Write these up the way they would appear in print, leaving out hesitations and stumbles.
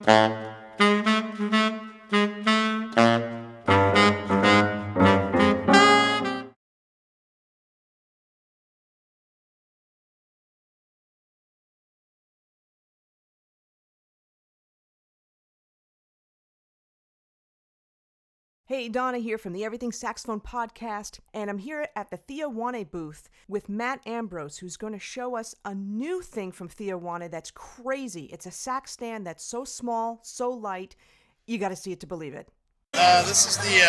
Hey, Donna here from the Everything Saxophone podcast, and I'm here at the Theo Wanne booth with Matt Ambrose, who's going to show us a new thing from Theo Wanne that's crazy. It's a sax stand that's so small, so light, you got to see it to believe it. This is the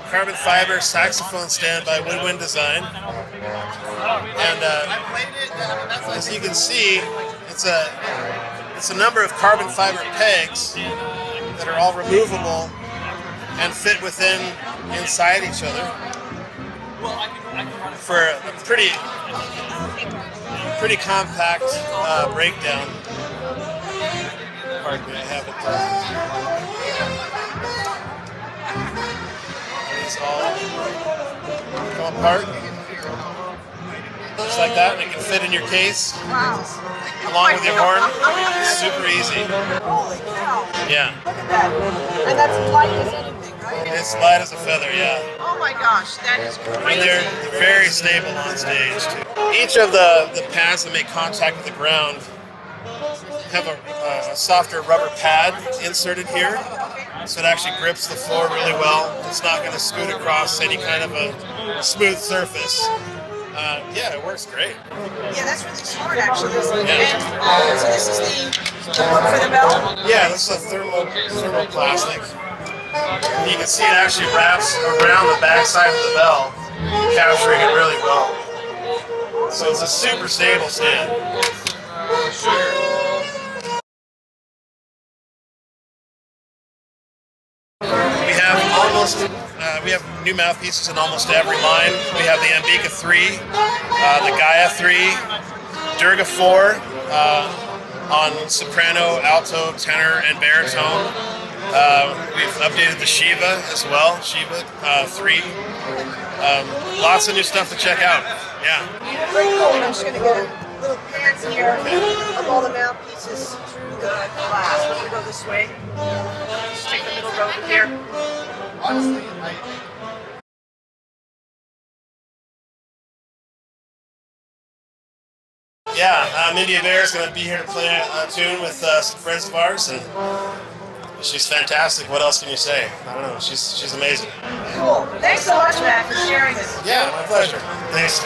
carbon fiber saxophone stand by Win-Win Design, and as you can see, it's a number of carbon fiber pegs that are all removable and fit inside each other for a pretty compact breakdown. Pardon me, I have it there. These all come apart, just like that, and it can fit in your case. Wow. Along with your horn. Super easy. Holy cow. Yeah. Look at that. And that's light as anything, right? It's light as a feather, yeah. Oh my gosh, that is And crazy. they're very stable on stage, too. Each of the pads that make contact with the ground have a softer rubber pad inserted here, so it actually grips the floor really well. It's not going to scoot across any kind of a smooth surface. Yeah, it works great. Yeah, that's really smart, actually. Yeah. And so this is the hook for the bell? Yeah, this is a thermal plastic. And you can see it actually wraps around the backside of the bell, capturing it really well. So it's a super stable stand. We have new mouthpieces in almost every line. We have the Ambika 3, the Gaia 3, Durga 4 on soprano, alto, tenor, and baritone. We've updated the Shiva as well, Shiva 3. Lots of new stuff to check out. Yeah. Very cool. I'm just going to get a little pan here of all the mouthpieces through the glass. We're going to go this way. Just take the middle road here. Honestly, Yeah, Mindy Bear is going to be here to play a tune with some friends of ours, and she's fantastic. What else can you say? I don't know. She's amazing. Cool. Thanks so much, Matt, for sharing this. Yeah, my pleasure. Thanks.